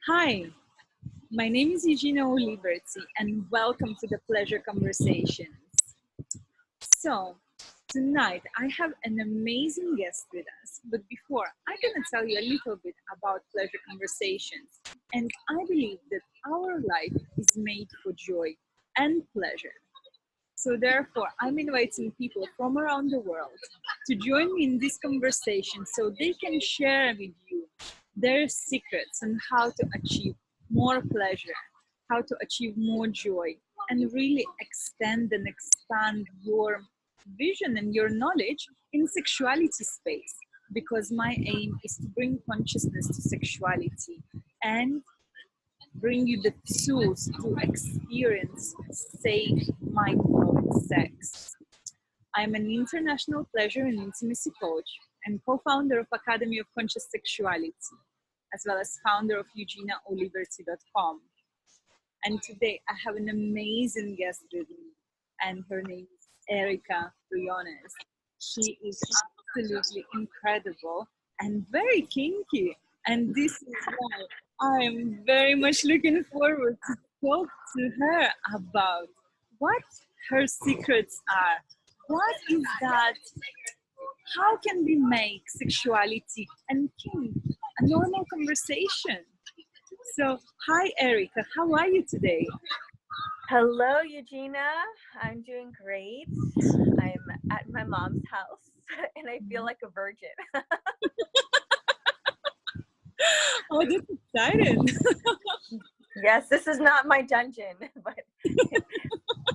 Hi, my name is Eugina O Liberty, and welcome to the Pleasure Conversations. So, tonight I have an amazing guest with us, but before I'm gonna tell you a little bit about Pleasure Conversations. And I believe that our life is made for joy and pleasure. So, therefore, I'm inviting people from around the world to join me in this conversation so they can share with you their secrets on how to achieve more pleasure, how to achieve more joy, and really extend and expand your vision and your knowledge in sexuality space. Because my aim is to bring consciousness to sexuality and bring you the tools to experience safe, mind-blowing sex. I'm an international pleasure and intimacy coach and co-founder of Academy of Conscious Sexuality, as well as founder of EuginaOLiberty.com. And today I have an amazing guest with me, and her name is Erika Briones. She is absolutely incredible and very kinky. And this is why I am very much looking forward to talk to her about what her secrets are. What is that? How can we make sexuality and kink a normal conversation? So, hi Erika, how are you today? Hello, Eugina. I'm doing great. I'm at my mom's house and I feel like a virgin. Oh, that's exciting. Yes, this is not my dungeon,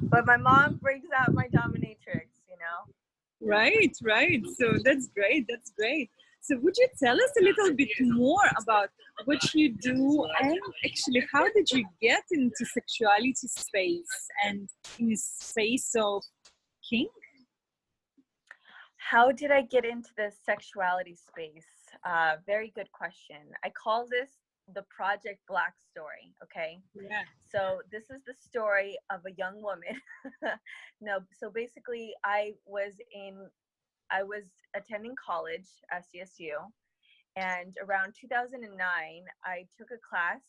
but my mom brings out my dominatrix, you know? Right, right. So that's great. That's great. So would you tell us a little bit more about what you do and actually how did you get into sexuality space and in the space of kink? How did I get into the sexuality space? Very good question. I call this the Project Black story, okay? Yeah. So this is the story of a young woman. No, so basically I was attending college at CSU, and around 2009 I took a class.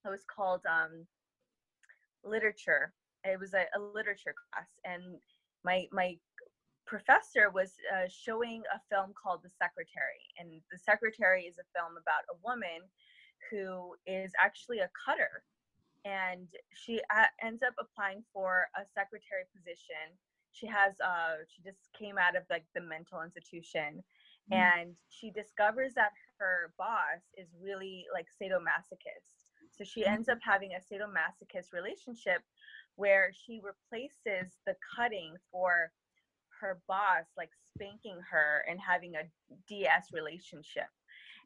It was called literature. It was a literature class, and my professor was showing a film called The Secretary. And The Secretary is a film about a woman who is actually a cutter, and she ends up applying for a secretary position. She just came out of like the mental institution, and she discovers that her boss is really like sadomasochist. So she ends up having a sadomasochist relationship where she replaces the cutting for her boss, like spanking her and having a DS relationship.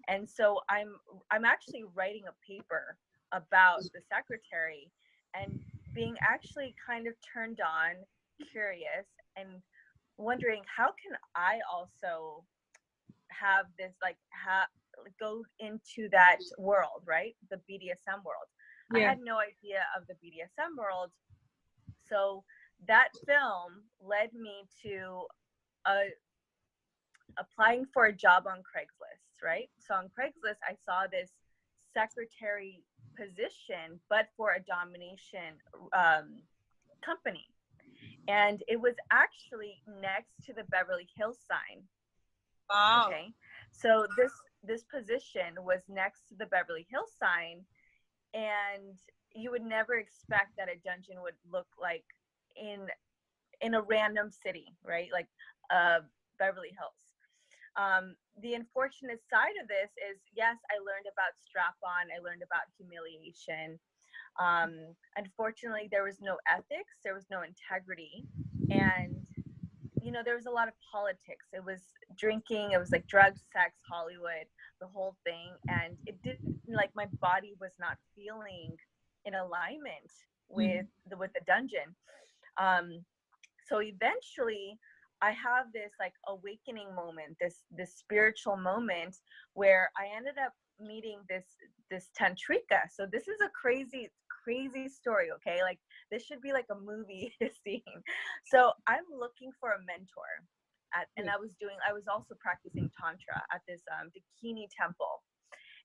And so I'm actually writing a paper about the secretary and being actually kind of turned on, curious, and wondering how can I also have this go into that world, right? The BDSM world. I Yeah. had no idea of the BDSM world. So that film led me to applying for a job on Craigslist, right? So on Craigslist, I saw this secretary position, but for a domination company. And it was actually next to the Beverly Hills sign. Wow. Okay. So this position was next to the Beverly Hills sign, and you would never expect that a dungeon would look like in a random city, right? Like Beverly Hills. The unfortunate side of this is, yes, I learned about strap-on, I learned about humiliation. Unfortunately, there was no ethics, there was no integrity, and there was a lot of politics. It was drinking, it was like drugs, sex, Hollywood, the whole thing, and it didn't, like, my body was not feeling in alignment with the dungeon. So eventually I have this like awakening moment, this spiritual moment where I ended up meeting this tantrika. So this is a crazy story, okay? Like this should be like a movie scene. So I'm looking for a mentor and I was also practicing tantra at this bikini temple.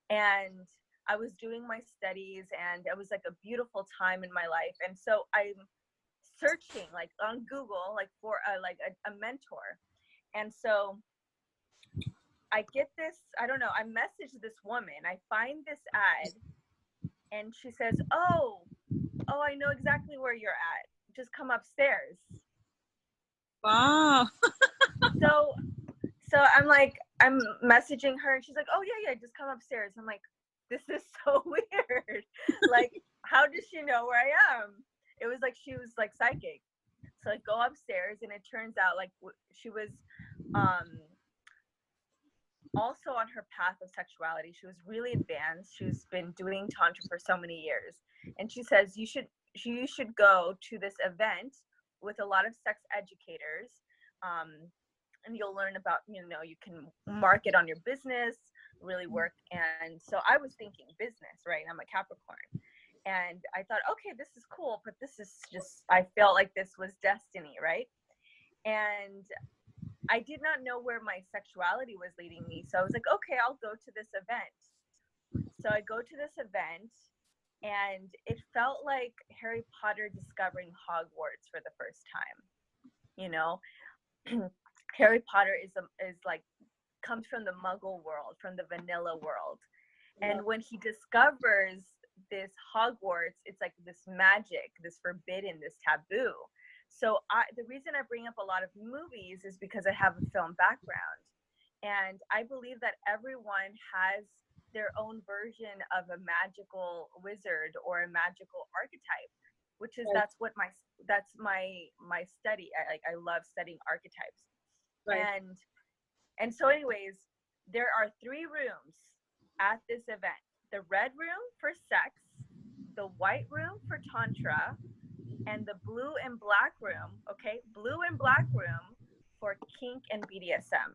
And I was doing my studies, and it was like a beautiful time in my life. And so I'm searching like on Google, like for a mentor. And so I get this, I don't know, I message this woman, I find this ad, and she says, oh, I know exactly where you're at. Just come upstairs. Wow. So I'm like, I'm messaging her, and she's like, oh yeah, just come upstairs. I'm like, this is so weird. Like, how does she know where I am? It was like she was like psychic. So I go upstairs, and it turns out like she was also on her path of sexuality. She was really advanced. She's been doing tantra for so many years, and she says you should go to this event with a lot of sex educators, and you'll learn about, you can market on your business, really work. And so I was thinking business, right? I'm a Capricorn, and I thought, okay, this is cool, but this is just, I felt like this was destiny, right? And I did not know where my sexuality was leading me. So I was like, okay, I'll go to this event. So I go to this event, and it felt like Harry Potter discovering Hogwarts for the first time. Harry Potter is like, comes from the Muggle world, from the vanilla world. And when he discovers this Hogwarts, it's like this magic, this forbidden, this taboo. So the reason I bring up a lot of movies is because I have a film background. And I believe that everyone has their own version of a magical wizard or a magical archetype, which is, that's my study. I love studying archetypes. Right. And so anyways, there are 3 rooms at this event: the red room for sex, the white room for tantra, and the blue and black room, okay? Blue and black room for kink and BDSM.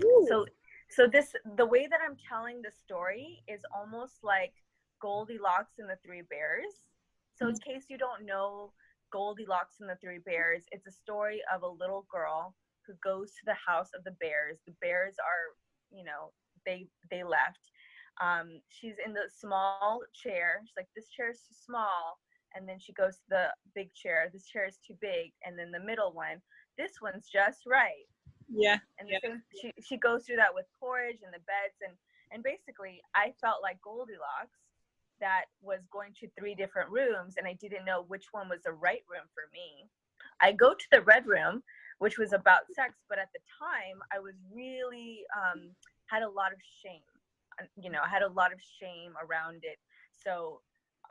Ooh. So the way that I'm telling the story is almost like Goldilocks and the 3 Bears. So in case you don't know Goldilocks and the 3 Bears, it's a story of a little girl who goes to the house of the bears. The bears are, they left. She's in the small chair. She's like, this chair is too small. And then she goes to the big chair. This chair is too big. And then the middle one, this one's just right. Yeah. And she goes through that with porridge and the beds. And basically, I felt like Goldilocks that was going to 3 different rooms, and I didn't know which one was the right room for me. I go to the red room, which was about sex, but at the time, I was really, had a lot of shame. I had a lot of shame around it. So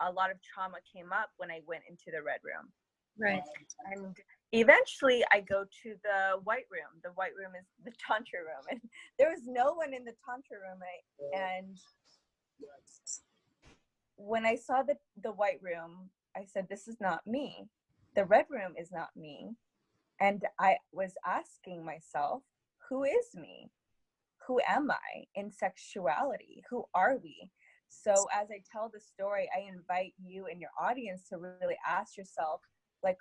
a lot of trauma came up when I went into the red room. Right. And eventually I go to the white room. The white room is the tantra room. And there was no one in the tantra room. And when I saw the white room, I said, this is not me. The red room is not me. And I was asking myself, who is me? Who am I in sexuality? Who are we? So as I tell the story, I invite you and your audience to really ask yourself, like,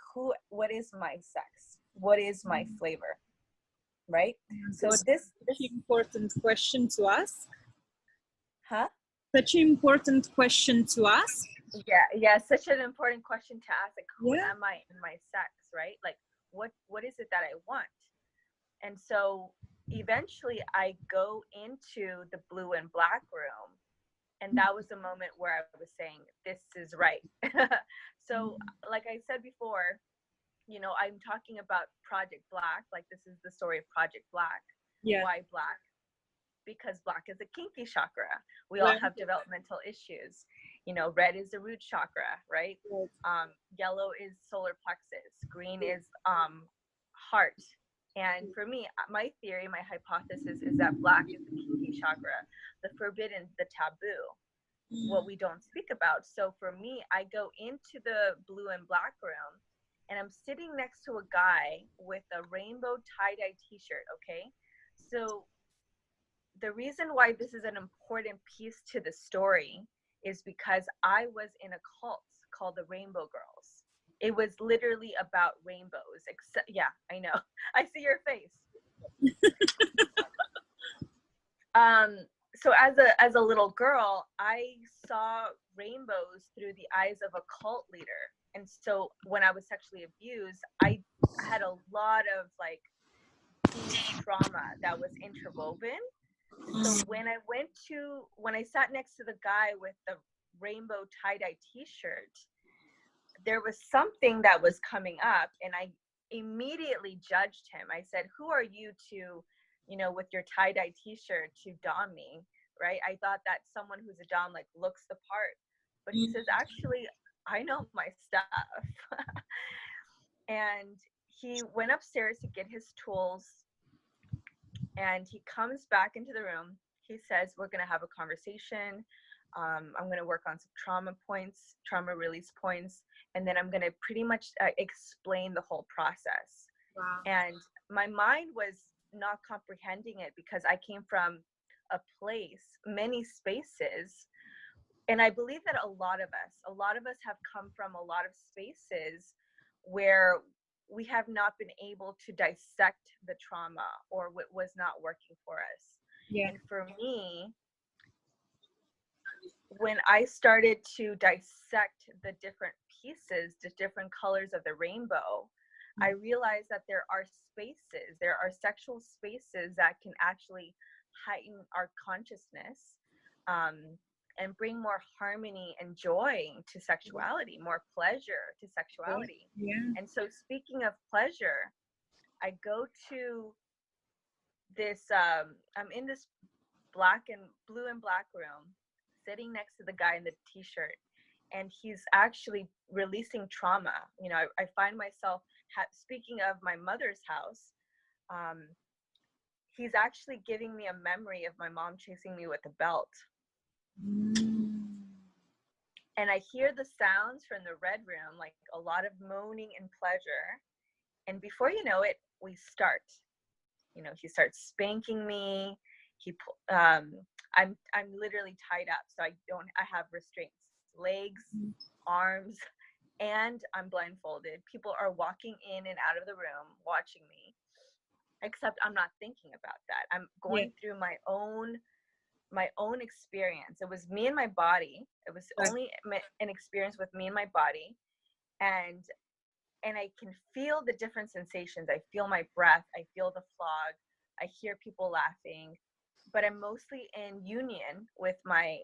what is my sex? What is my flavor? Right? So this important question to ask. Huh? Such an important question to ask. Yeah, such an important question to ask. Like, who am I in my sex, right? Like, what is it that I want? And so eventually I go into the blue and black room. And that was the moment where I was saying, this is right. So like I said before, I'm talking about Project Black. Like, this is the story of Project Black. Yeah. Why Black? Because Black is a kinky chakra. We all have developmental issues. Red is the root chakra, right? Yellow is solar plexus. Green is heart. And for me, my theory, my hypothesis is that Black is the kinky chakra, the forbidden, the taboo, what we don't speak about. So for me, I go into the blue and black room, and I'm sitting next to a guy with a rainbow tie-dye t-shirt, okay? So the reason why this is an important piece to the story is because I was in a cult called the Rainbow Girls. It was literally about rainbows. Except, yeah, I know. I see your face. so as a little girl, I saw rainbows through the eyes of a cult leader. And so when I was sexually abused, I had a lot of like deep trauma that was interwoven. So when I sat next to the guy with the rainbow tie-dye t-shirt, there was something that was coming up, and I immediately judged him. I said, who are you to, with your tie-dye t-shirt to dom me, right? I thought that someone who's a dom like looks the part, but he says, actually, I know my stuff. And he went upstairs to get his tools, and he comes back into the room. He says, we're going to have a conversation. I'm going to work on some trauma release points, and then I'm going to pretty much explain the whole process. Wow. And my mind was not comprehending it because I came from a place, many spaces. And I believe that a lot of us have come from a lot of spaces where we have not been able to dissect the trauma or what was not working for us. Yeah. And for me, when I started to dissect the different pieces, the different colors of the rainbow, I realized that there are sexual spaces that can actually heighten our consciousness, and bring more harmony and joy to sexuality, more pleasure to sexuality. Yeah. And so speaking of pleasure, I go to this, I'm in this blue and black room, sitting next to the guy in the t-shirt, and he's actually releasing trauma. I find myself, speaking of my mother's house, he's actually giving me a memory of my mom chasing me with a belt. And I hear the sounds from the red room, like a lot of moaning and pleasure. And before you know it, we start. He starts spanking me. I'm literally tied up, so I have restraints, legs, arms, and I'm blindfolded. People are walking in and out of the room watching me, except I'm not thinking about that. I'm going through my own experience. It was me and my body. It was only an experience with me and my body, and I can feel the different sensations. I feel my breath. I feel the flog. I hear people laughing, but I'm mostly in union with my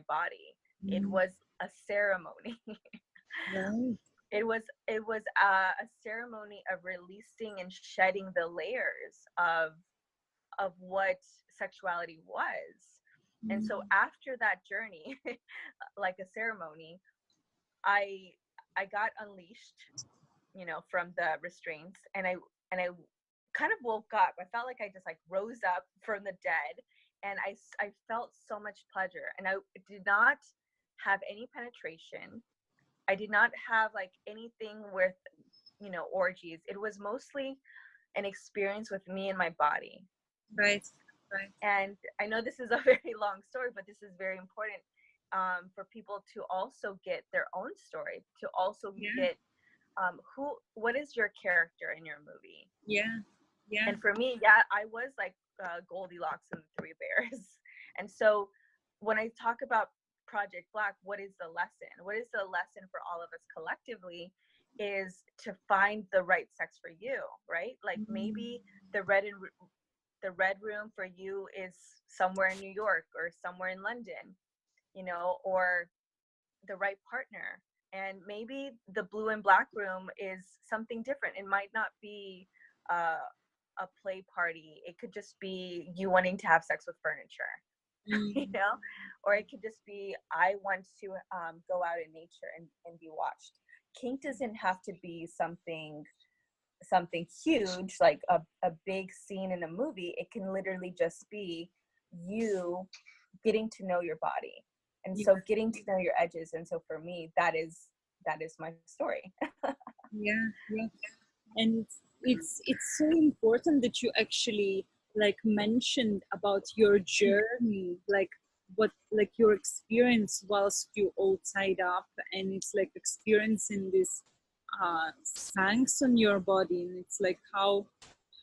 body. It was a ceremony. It was a ceremony of releasing and shedding the layers of what sexuality was. And so after that journey, like a ceremony, I got unleashed, from the restraints, and I kind of woke up. I felt like I just like rose up from the dead, and I felt so much pleasure, and I did not have any penetration. I did not have like anything with, orgies. It was mostly an experience with me and my body. Right. And I know this is a very long story, but this is very important for people to also get their own story, to also get what is your character in your movie? Yeah. And for me, I was like Goldilocks and the Three Bears. And so when I talk about Project Black, what is the lesson? What is the lesson for all of us collectively is to find the right sex for you, right? Like maybe the red room for you is somewhere in New York or somewhere in London, or the right partner. And maybe the blue and black room is something different. It might not be a play party. It could just be you wanting to have sex with furniture, or it could just be, I want to go out in nature and be watched. Kink doesn't have to be something huge, like a big scene in a movie. It can literally just be you getting to know your body, and so getting to know your edges. And so for me, that is my story. Yeah. And it's so important that you actually like mentioned about your journey, like what, like your experience whilst you all tied up, and it's like experiencing this thanks on your body, and it's like how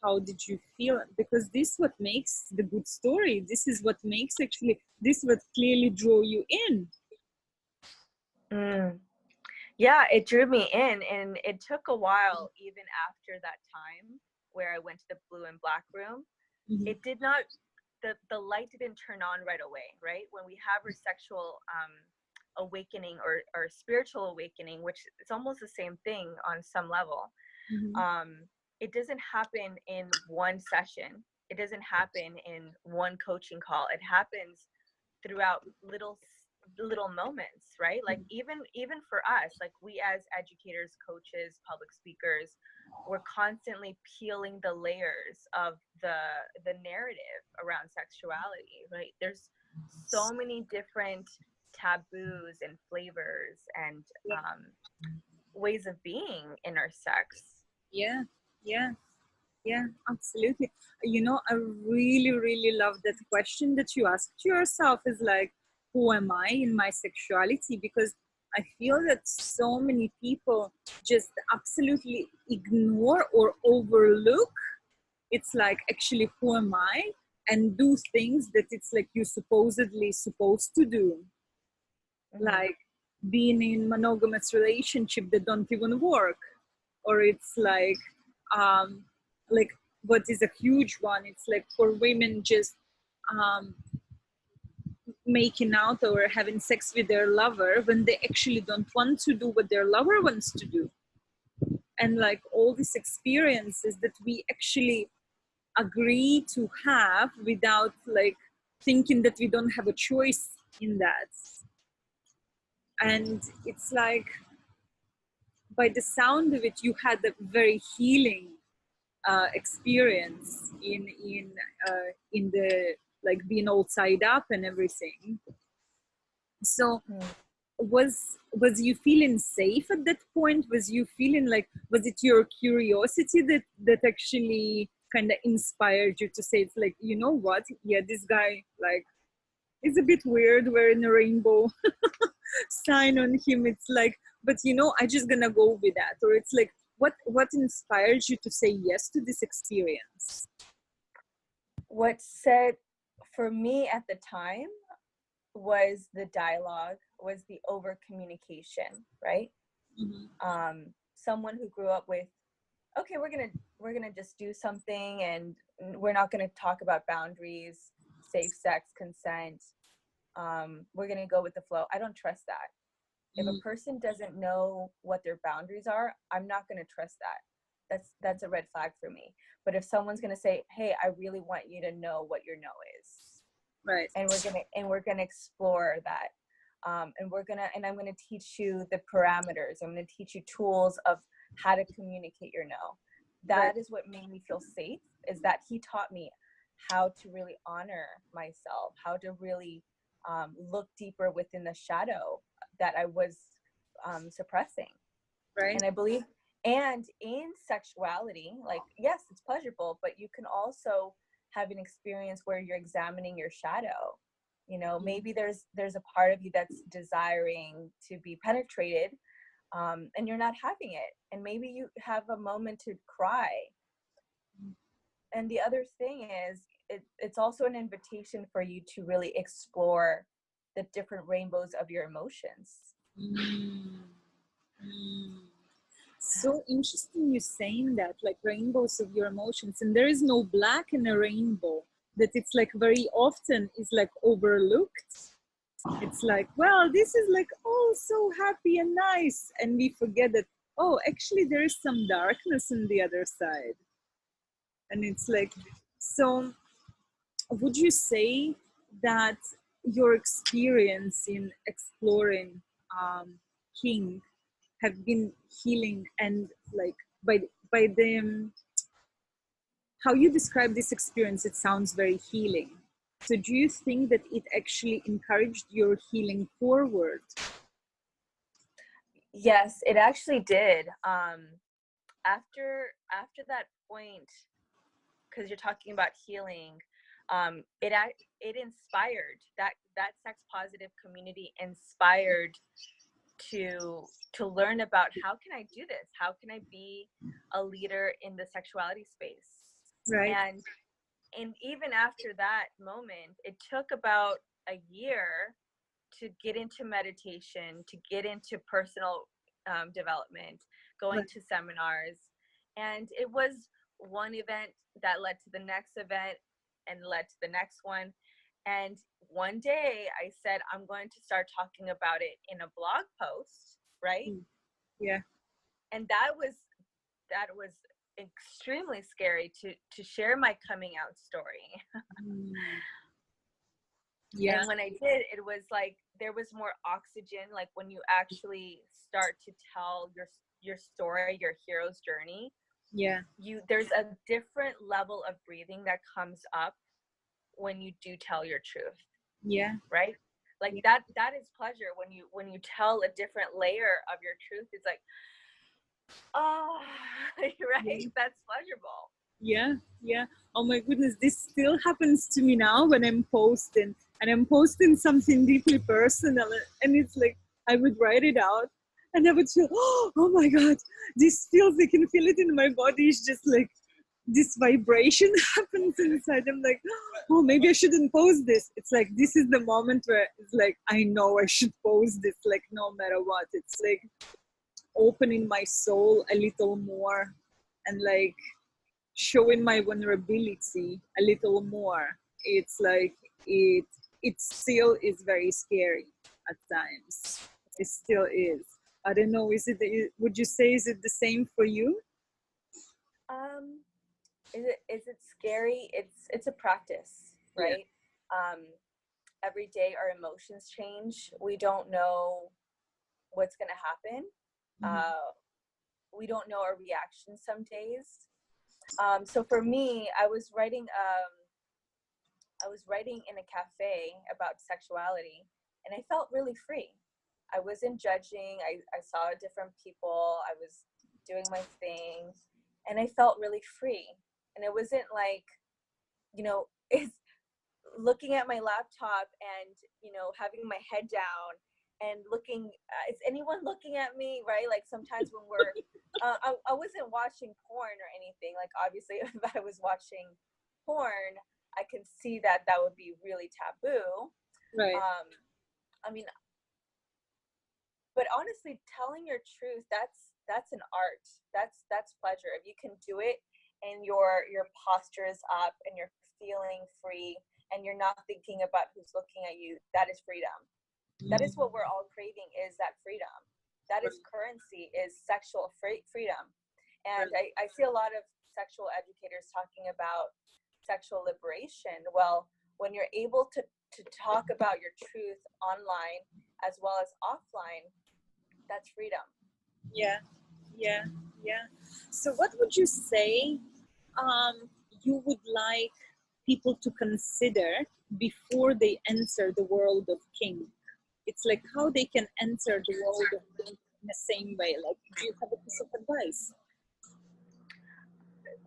how did you feel? Because this what makes the good story. This is what makes actually, this what clearly drew you in. Yeah, it drew me in, and it took a while even after that time where I went to the blue and black room. It did not, the light didn't turn on right away, right? When we have our sexual awakening or spiritual awakening, which is almost the same thing on some level, it doesn't happen in one session. It doesn't happen in one coaching call. It happens throughout little moments, right? Like even for us, like we as educators, coaches, public speakers, we're constantly peeling the layers of the narrative around sexuality, right? There's so many different taboos and flavors and ways of being in our sex. Yeah, yeah, yeah, absolutely. You know, I really, really love that question that you asked yourself is like, who am I in my sexuality? Because I feel that so many people just absolutely ignore or overlook. It's like, actually, who am I? And do things that it's like you supposedly supposed to do. Like being in monogamous relationship that don't even work, or it's like what is a huge one, it's like for women just um, making out or having sex with their lover when they actually don't want to do what their lover wants to do, and like all these experiences that we actually agree to have without like thinking that we don't have a choice in that. And it's like, by the sound of it, you had a very healing experience in the like being all tied up and everything. So was you feeling safe at that point? Was you feeling like, was it your curiosity that actually kind of inspired you to say, it's like, you know what, yeah, this guy like is a bit weird wearing a rainbow sign on him, it's like, but you know, I just gonna go with that? Or it's like, what inspired you to say yes to this experience? What said for me at the time was the dialogue, was the over communication, right? Someone who grew up with, okay, we're gonna just do something, and we're not gonna talk about boundaries, safe sex, consent. We're gonna go with the flow. I don't trust that. If a person doesn't know what their boundaries are, I'm not gonna trust that. That's a red flag for me. But if someone's gonna say, hey, I really want you to know what your no is, Right. and we're gonna explore that, and I'm gonna teach you the parameters. I'm gonna teach you tools of how to communicate your no. That is what made me feel safe, is that he taught me how to really honor myself, how to really look deeper within the shadow that I was suppressing. Right. And I believe, and in sexuality, like, yes, it's pleasurable, but you can also have an experience where you're examining your shadow. You know, maybe there's a part of you that's desiring to be penetrated, and you're not having it, and maybe you have a moment to cry. And the other thing is, it's also an invitation for you to really explore the different rainbows of your emotions. So interesting you saying that, like rainbows of your emotions, and there is no black in a rainbow, that it's like very often is like overlooked. It's like, well, this is like, oh, so happy and nice, and we forget that, oh, actually there is some darkness on the other side. And it's like, so would you say that your experience in exploring kink have been healing, and like by the how you describe this experience, it sounds very healing. So do you think that it actually encouraged your healing forward? Yes, it actually did. After that point, because you're talking about healing, it inspired that sex positive community, inspired to learn about, how can I do this? How can I be a leader in the sexuality space? Right. And even after that moment, it took about a year to get into meditation, to get into personal development, going Right. to seminars. And it was one event that led to the next event and led to the next one. And one day I said, I'm going to start talking about it in a blog post, right? Yeah. And that was extremely scary to share my coming out story. Mm. Yeah. And when I did, it was like there was more oxygen. Like when you actually start to tell your story, your hero's journey, Yeah. there's a different level of breathing that comes up when you do tell your truth. Yeah. Right? Like Yeah. that is pleasure when you tell a different layer of your truth. It's like, oh, right? Yeah. That's pleasurable. Yeah, yeah. Oh my goodness, this still happens to me now when I'm posting, and I'm posting something deeply personal, and it's like I would write it out, and I would feel, oh my God, this feels. I can feel it in my body. It's just like this vibration happens inside. I'm like, oh, maybe I shouldn't post this. It's like this is the moment where it's like I know I should post this. Like no matter what, it's like opening my soul a little more, and like showing my vulnerability a little more. It's like it still is very scary at times. It still is. I don't know, would you say is it the same for you? Um, is it scary? It's a practice, Yeah. right? Every day our emotions change. We don't know what's going to happen. Mm-hmm. We don't know our reaction some days. So for me, I was writing in a cafe about sexuality, and I felt really free. I wasn't judging. I saw different people. I was doing my thing, and I felt really free. And it wasn't like, it's looking at my laptop and, having my head down and looking, is anyone looking at me, right? Like sometimes when I wasn't watching porn or anything. Like obviously if I was watching porn, I can see that would be really taboo. Right. Um, I mean, but honestly, telling your truth, that's an art. That's pleasure. If you can do it and your posture is up and you're feeling free and you're not thinking about who's looking at you, that is freedom. That is what we're all craving, is that freedom. That is currency, is sexual freedom. And I see a lot of sexual educators talking about sexual liberation. Well, when you're able to talk about your truth online as well as offline, that's freedom. Yeah. Yeah. Yeah. So what would you say you would like people to consider before they enter the world of kink? It's like how they can enter the world of kink in the same way. Like, do you have a piece of advice?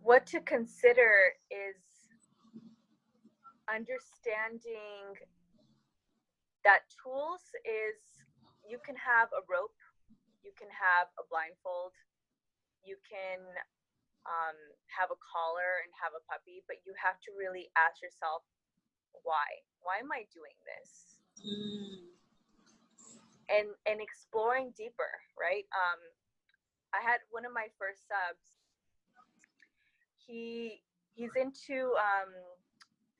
What to consider is understanding that tools is, you can have a rope, you can have a blindfold, you can have a collar and have a puppy, but you have to really ask yourself, why am I doing this? And exploring deeper, right? I had one of my first subs, he's into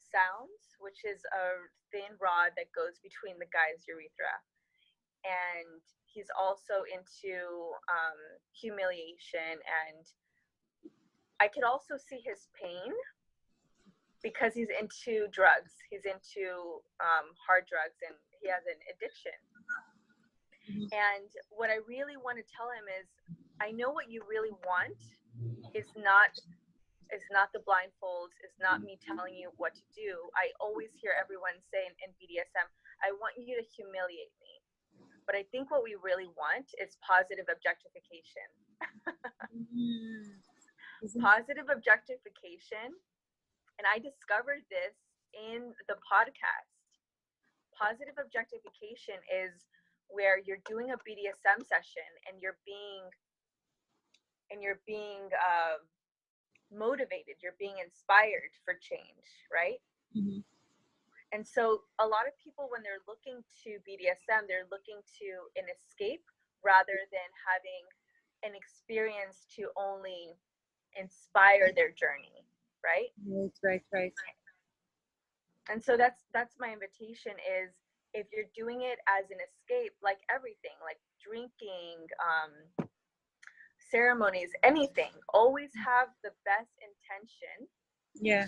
sounds, which is a thin rod that goes between the guy's urethra, and he's also into humiliation. And I could also see his pain because he's into drugs. He's into hard drugs, and he has an addiction. And what I really want to tell him is, I know what you really want is not the blindfolds, is not me telling you what to do. I always hear everyone say in BDSM, I want you to humiliate me. But I think what we really want is positive objectification. Positive objectification. And I discovered this in the podcast. Positive objectification is where you're doing a BDSM session and you're being motivated, you're being inspired for change, right? Mm-hmm. And so a lot of people, when they're looking to BDSM, they're looking to an escape rather than having an experience to only inspire their journey, right? Right. And so that's my invitation is, if you're doing it as an escape, like everything, like drinking, ceremonies, anything, always have the best intention Yeah.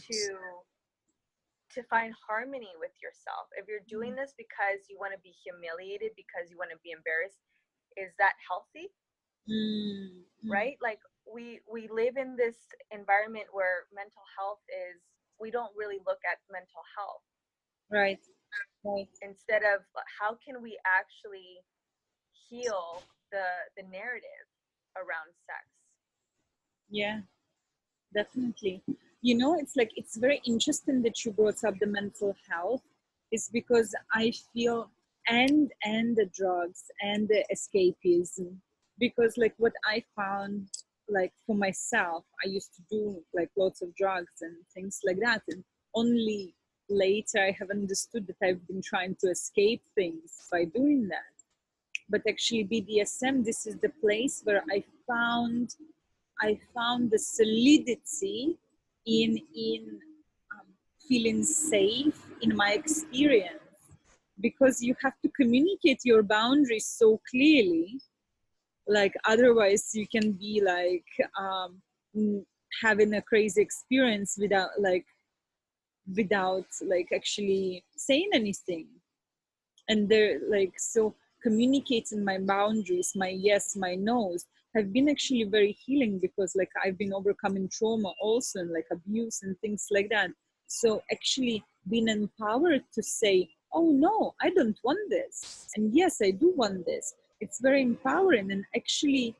to find harmony with yourself. If you're doing this because you want to be humiliated, because you want to be embarrassed, is that healthy? Mm-hmm. Right? Like we live in this environment where mental health is, we don't really look at mental health. Right. Instead of how can we actually heal the narrative around sex. Yeah, definitely. You know, it's like, it's very interesting that you brought up the mental health, is because I feel, and the drugs and the escapism, because like what I found, like for myself, I used to do like lots of drugs and things like that, and only later I have understood that I've been trying to escape things by doing that. But actually BDSM, this is the place where I found the solidity in feeling safe in my experience, because you have to communicate your boundaries so clearly. Like otherwise, you can be like having a crazy experience without actually saying anything. And they're like, so communicating my boundaries, my yes, my no's, have been actually very healing, because like I've been overcoming trauma also, and like abuse and things like that. So actually being empowered to say, oh no, I don't want this, and yes, I do want this, it's very empowering. And actually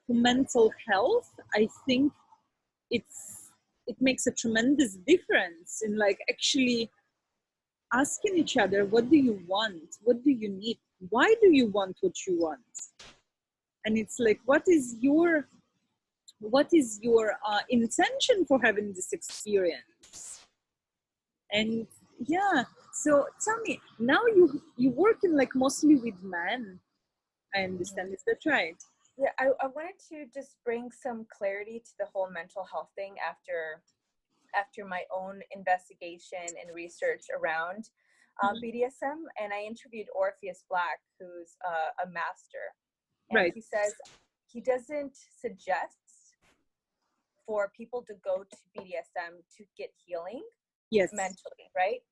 for mental health, I think it makes a tremendous difference in like actually asking each other, what do you want, what do you need, why do you want what you want. And it's like, what is your intention for having this experience. And yeah, so tell me now, you working like mostly with men, I understand, is that right? Yeah, I wanted to just bring some clarity to the whole mental health thing after my own investigation and research around BDSM. And I interviewed Orpheus Black, who's a master. And Right. he says he doesn't suggest for people to go to BDSM to get healing Yes. mentally, right?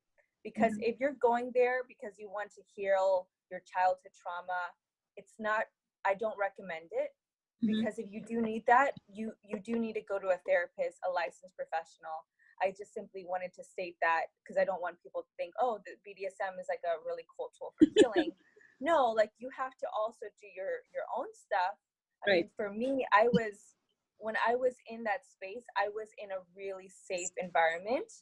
Because if you're going there because you want to heal your childhood trauma, it's not, I don't recommend it. Because if you do need that, you do need to go to a therapist, a licensed professional. I just simply wanted to state that because I don't want people to think, oh, the BDSM is like a really cool tool for healing. No, like you have to also do your own stuff. I mean, for me, when I was in that space, I was in a really safe environment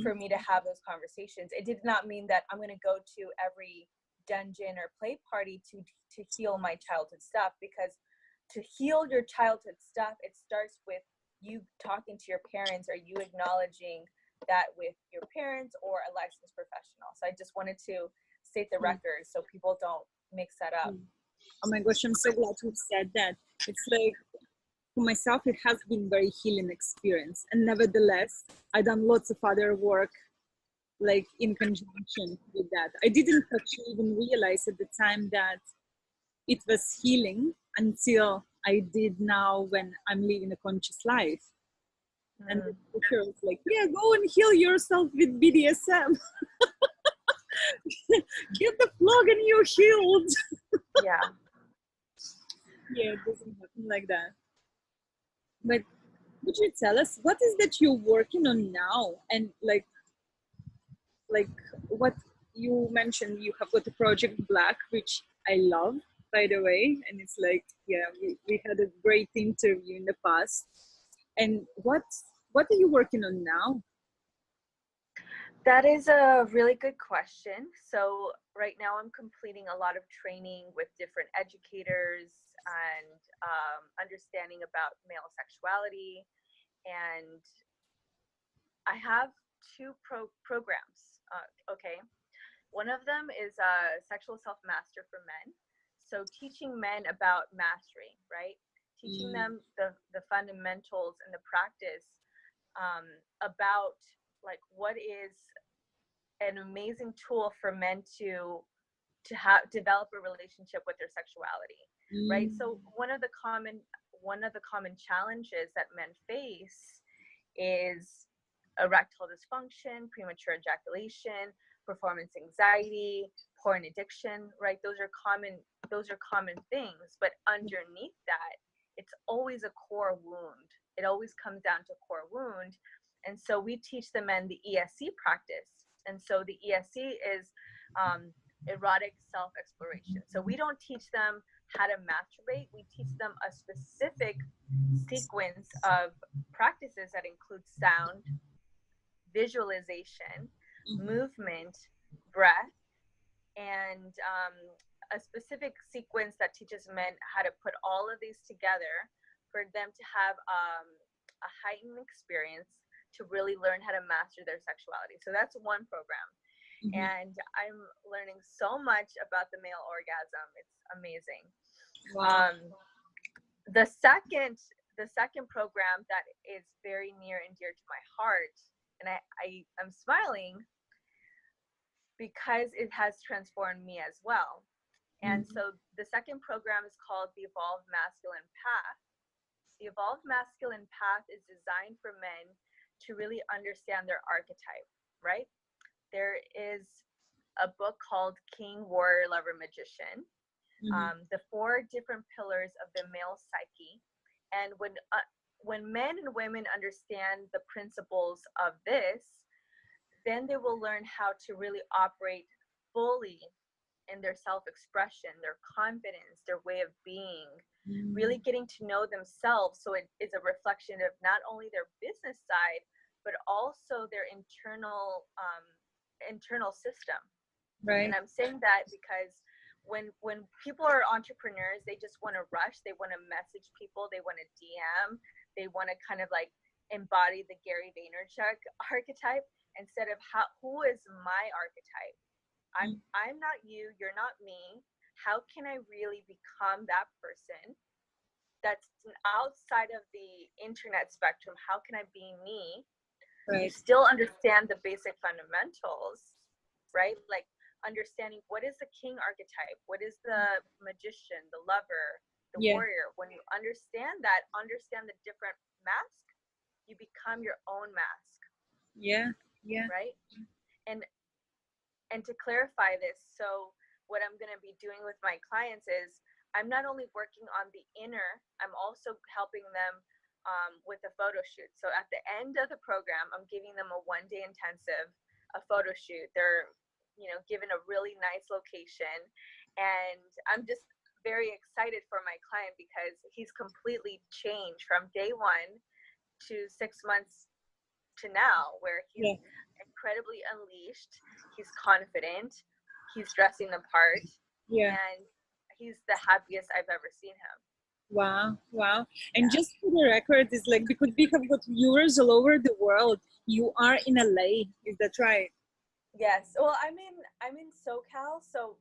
for me to have those conversations. It did not mean that I'm going to go to every dungeon or play party to heal my childhood stuff, because to heal your childhood stuff, it starts with you talking to your parents, or you acknowledging that with your parents or a licensed professional. So I just wanted to state the record so people don't mix that up. Oh my gosh, I'm so glad you said that. It's like, for myself, it has been very healing experience, and nevertheless I done lots of other work like in conjunction with that. I didn't actually even realize at the time that it was healing until I did now, when I'm living a conscious life. And the teacher was like, yeah, go and heal yourself with BDSM. Get the plug and you're healed. Yeah. Yeah, it doesn't happen like that. But would you tell us what is that you're working on now? And like what you mentioned, you have got the Project Black, which I love, by the way. And it's like, yeah, we had a great interview in the past. And what are you working on now? That is a really good question. So right now I'm completing a lot of training with different educators and understanding about male sexuality and I have two programs. Okay. One of them is Sexual Self-Master for Men. So teaching men about mastery, right? Teaching them the fundamentals and the practice about like what is an amazing tool for men to develop a relationship with their sexuality, right? So one of the common challenges that men face is erectile dysfunction, premature ejaculation, performance anxiety, porn addiction, right? Those are common things, but underneath that, it's always a core wound. It always comes down to core wound. And so we teach the men the ESC practice. And so the ESC is erotic self-exploration. So we don't teach them how to masturbate. We teach them a specific sequence of practices that include sound, visualization, movement, breath, and a specific sequence that teaches men how to put all of these together for them to have a heightened experience to really learn how to master their sexuality. So that's one program. And I'm learning so much about the male orgasm. It's amazing. Wow. The second program that is very near and dear to my heart, and I'm smiling because it has transformed me as well. And so the second program is called the Evolved Masculine Path. The Evolved Masculine Path is designed for men to really understand their archetype, right? There is a book called King, Warrior, Lover, Magician. The 4 different pillars of the male psyche. And when men and women understand the principles of this, then they will learn how to really operate fully in their self-expression, their confidence, their way of being, really getting to know themselves. So it is a reflection of not only their business side, but also their internal system. Right. And I'm saying that because when people are entrepreneurs, they just want to rush. They want to message people. They want to DM. They want to kind of like embody the Gary Vaynerchuk archetype instead of who is my archetype? I'm not you. You're not me. How can I really become that person that's outside of the internet spectrum? How can I be me? Right. You still understand the basic fundamentals, right? Like understanding what is the king archetype, what is the magician, the lover, the warrior. When you understand that, understand the different mask, you become your own mask. Yeah. Right. And to clarify this, so what I'm going to be doing with my clients is I'm not only working on the inner, I'm also helping them with a photo shoot. So at the end of the program, I'm giving them a 1-day intensive, a photo shoot. They're, given a really nice location. And I'm just very excited for my client because he's completely changed from day 1 to 6 months to now, where he's incredibly unleashed. He's confident. He's dressing the part. And he's the happiest I've ever seen him. Wow. And just for the record, it's like because we have got viewers all over the world. You are in LA, is that right? Yes. Well, I'm in SoCal. So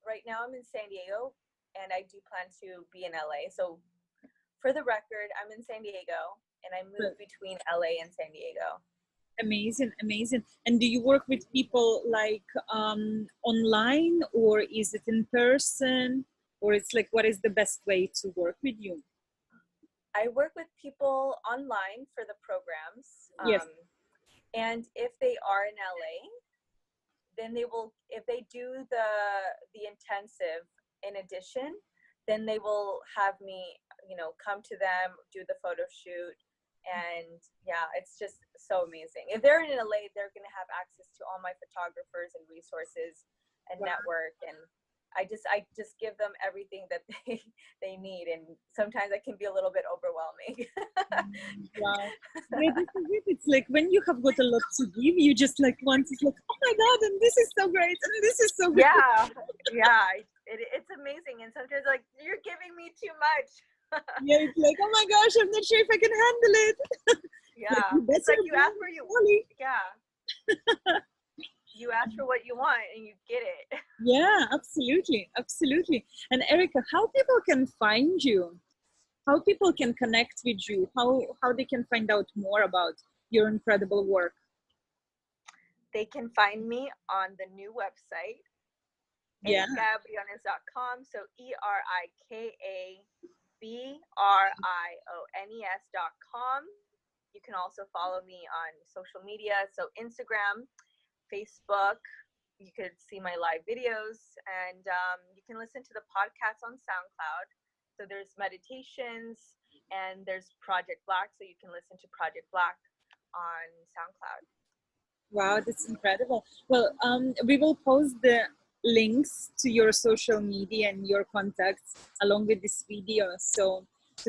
right now I'm in San Diego, and I do plan to be in LA. So for the record, I'm in San Diego, and I move between LA and San Diego. Amazing. And do you work with people like online, or is it in person, or it's like what is the best way to work with you? I work with people online for the programs. And if they are in LA, then they will, if they do the intensive in addition, then they will have me, come to them, do the photo shoot. And it's just so amazing. If they're in LA, they're going to have access to all my photographers and resources and network. And I just give them everything that they need. And sometimes it can be a little bit overwhelming. Wow. It's like when you have got a lot to give, you just like want to like, oh my God, and this is so great. And this is so great. It's amazing. And sometimes like, you're giving me too much. It's like, oh my gosh, I'm not sure if I can handle it. Yeah. That's It's like your you ask brain, for you. really. Yeah. You ask for what you want and you get it. Yeah, absolutely, absolutely. And Erika, how people can find you? How people can connect with you? How they can find out more about your incredible work? They can find me on the new website, Yeah. erikabriones.com. So ErikaBriones.com. You can also follow me on social media. So Instagram, Facebook. You could see my live videos, and you can listen to the podcast on SoundCloud. So there's meditations, and there's Project Black. So you can listen to Project Black on SoundCloud. Wow, that's incredible. Well, we will post the links to your social media and your contacts along with this video, so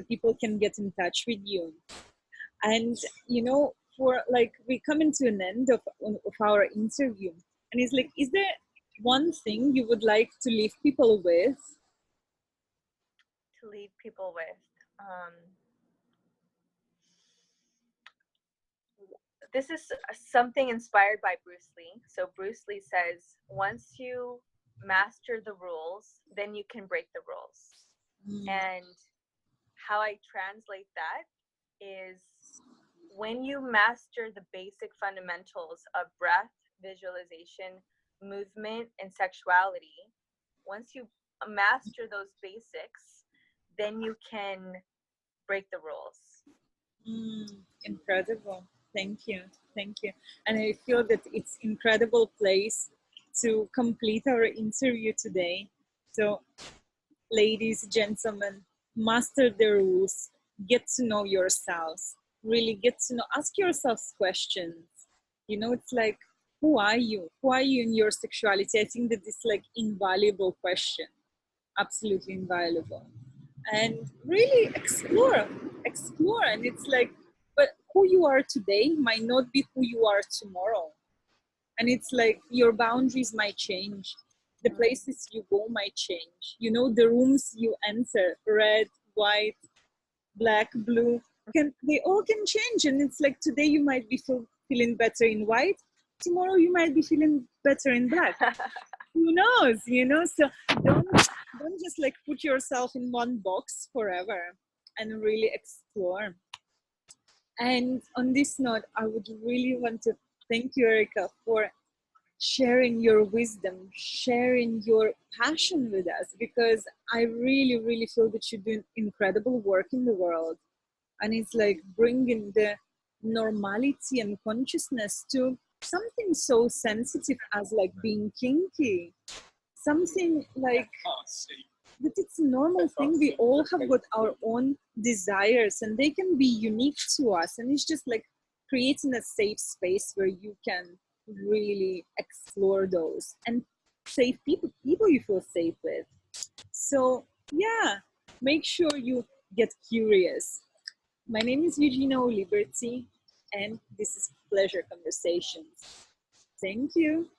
people can get in touch with you. And for like, we come into an end of our interview, and it's like, is there one thing you would like to leave people with? To leave people with. This is something inspired by Bruce Lee. So Bruce Lee says, once you master the rules, then you can break the rules. And how I translate that is, when you master the basic fundamentals of breath, visualization, movement, and sexuality, once you master those basics, then you can break the rules. Incredible. Thank you. Thank you. And I feel that it's incredible place to complete our interview today. So, ladies, gentlemen, master the rules, get to know yourselves, really get to know, ask yourselves questions. It's like, who are you? Who are you in your sexuality? I think that it's like invaluable question, absolutely invaluable. And really explore. And it's like, but who you are today might not be who you are tomorrow. And it's like, your boundaries might change, the places you go might change, the rooms you enter, red, white, black, blue, they all can change. And it's like, today you might be feeling better in white, tomorrow you might be feeling better in black. Who knows? So don't just like put yourself in one box forever, and really explore. And on this note, I would really want to thank you, Erika, for sharing your wisdom, sharing your passion with us, because I really, really feel that you're doing incredible work in the world. And it's like bringing the normality and consciousness to something so sensitive as like being kinky. Something like that, it's a normal thing. We all have got our own desires, and they can be unique to us. And it's just like creating a safe space where you can really explore those and safe people you feel safe with. So yeah, make sure you get curious. My name is Eugina O Liberty, and this is Pleasure Conversations. Thank you.